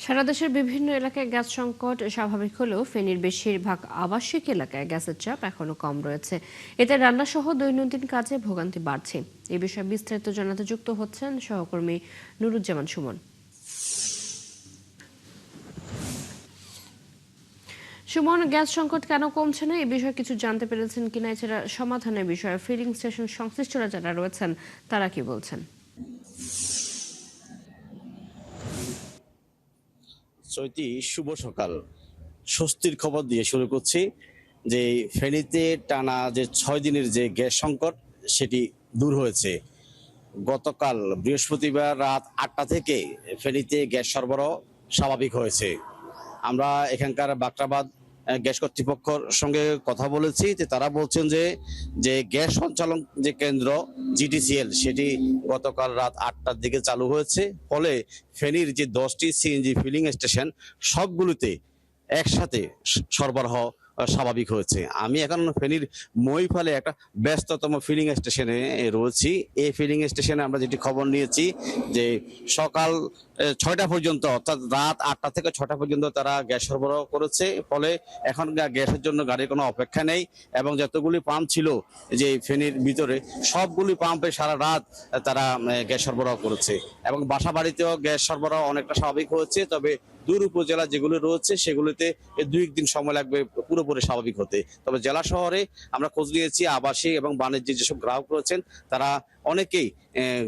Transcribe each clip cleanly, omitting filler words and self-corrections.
সারা দেশের বিভিন্ন এলাকায় গ্যাস সংকট স্বাভাবিক হলেও ফেনীর বেশিরভাগ আবাসিক এলাকায় গ্যাসের চাপ এখনো কম রয়েছে। এতে রান্নাসহ দৈনন্দিন কাজে ভোগান্তি বাড়ছে। এ বিষয়ে বিস্তারিত জানাতে যুক্ত হচ্ছেন সহকর্মী নুরুজ্জামান সুমন। সুমন, গ্যাস সংকট কেন কমছে না এ বিষয়ে কিছু জানতে পেরেছেন কিনা, এছাড়া সমাধানের বিষয়ে ফিলিং স্টেশন সংশ্লিষ্টরা যারা রয়েছেন তারা কি বলছেন? চৈতি, শুভ সকাল। স্বস্তির খবর দিয়ে শুরু করছি যে ফেনীতে টানা যে 6 দিনের যে গ্যাস সংকট সেটি দূর হয়েছে। গতকাল বৃহস্পতিবার রাত 8টা থেকে ফেনীতে গ্যাস সরবরাহ স্বাভাবিক হয়েছে। আমরা এখানকার বাকরাবাদ গ্যাস কর্তৃপক্ষের সঙ্গে কথা বলেছি, যে তারা বলছেন যে যে গ্যাস সঞ্চালন যে কেন্দ্র জিটিসিএল সেটি গতকাল রাত 8টার দিকে চালু হয়েছে। ফলে ফেনীর যে 10টি সিএনজি ফিলিং স্টেশন সবগুলোতে একসাথে সরবরাহ স্বাভাবিক হয়েছে। আমি এখন ফেনীর মহিফালে একটা ব্যস্ততম ফিলিং স্টেশনে রয়েছি। এই ফিলিং স্টেশনে আমরা যেটি খবর নিয়েছি যে সকাল 6টা পর্যন্ত, অর্থাৎ রাত 8টা থেকে 6টা পর্যন্ত তারা গ্যাস সরবরাহ করেছে। ফলে এখন গ্যাসের জন্য গাড়ির কোনো অপেক্ষা নেই এবং যতগুলি পাম্প ছিল যে ফেনীর ভিতরে সবগুলি পাম্পে সারা রাত তারা গ্যাস সরবরাহ করেছে এবং বাসা বাড়িতেও গ্যাস সরবরাহ অনেকটা স্বাভাবিক হয়েছে। তবে দূর উপজেলা যেগুলো রয়েছে সেগুলিতে 2-1 দিন সময় লাগবে পুরোপুরি স্বাভাবিক হতে। তবে জেলা শহরে আমরা খোঁজ নিয়েছি, আবাসিক এবং বাণিজ্যিক যেসব গ্রাহক রয়েছেন তারা অনেকেই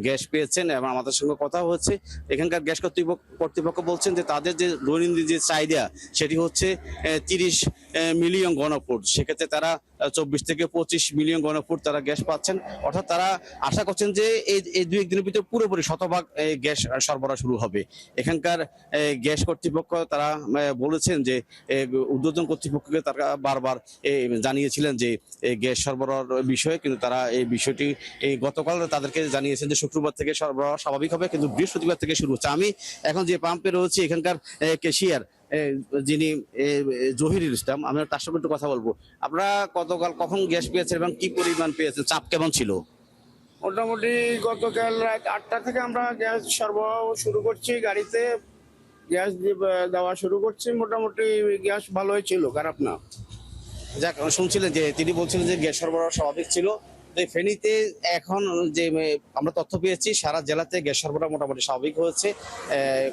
গ্যাস পেয়েছেন এবং আমাদের সঙ্গে কথা হচ্ছে। এখানকার গ্যাস কর্তৃপক্ষ বলছেন যে তাদের যে দৈনন্দিন যে চাহিদা সেটি হচ্ছে 30 মিলিয়ন ঘনফুট। সেক্ষেত্রে তারা 24 থেকে 25 মিলিয়ন ঘনফুট তারা গ্যাস পাচ্ছেন। অর্থাৎ তারা আশা করছেন যে এই 2-1 দিনের ভিতরে পুরোপুরি শতভাগ গ্যাস সরবরাহ শুরু হবে। এখানকার গ্যাস কর্তৃপক্ষ তারা বলেছেন যে ঊর্ধ্বতন কর্তৃপক্ষকে তারা বারবার জানিয়েছিলেন যে গ্যাস সরবরাহের বিষয়ে, কিন্তু তারা এই বিষয়টি গতকাল তাদেরকে জানিয়েছেন যে শুক্রবার থেকে সরবরাহ স্বাভাবিক হবে, কিন্তু বৃহস্পতিবার থেকে শুরু হচ্ছে। আমি এখন যে পাম্পে রয়েছি এখানকার ক্যাশিয়ার যিনি জহিরুল ইসলাম, আমি তার সঙ্গে একটু কথা বলবো। আপনারা গতকাল কখন গ্যাস পেয়েছেন এবং কি পরিমাণ পেয়েছেন, চাপ কেমন ছিল? মোটামুটি গতকাল রাত 8টা থেকে আমরা গ্যাস সরবরাহ শুরু করছি, গাড়িতে গ্যাস দেওয়া শুরু করছি। মোটামুটি গ্যাস ভালোই ছিল, খারাপ না। যাক, শুনছিলেন যে তিনি বলছিলেন যে গ্যাস সরবরাহ স্বাভাবিক ছিল। তো ফেনীতে এখন যে আমরা তথ্য পেয়েছি সারা জেলাতে গ্যাস সরবরাহ মোটামুটি স্বাভাবিক হয়েছে।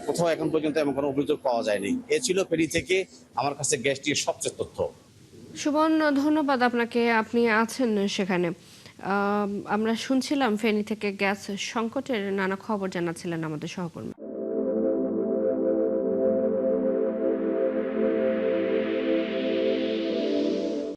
কোথাও এখন পর্যন্ত এমন কোনো অভিযোগ পাওয়া যায়নি। এ ছিল ফেনী থেকে আমার কাছে গ্যাসটির সবচেয়ে তথ্য। সুমন, ধন্যবাদ আপনাকে, আপনি আছেন সেখানে। আমরা শুনছিলাম ফেনী থেকে গ্যাস সংকটের নানা খবর জানাচ্ছিলেন আমাদের সহকর্মী।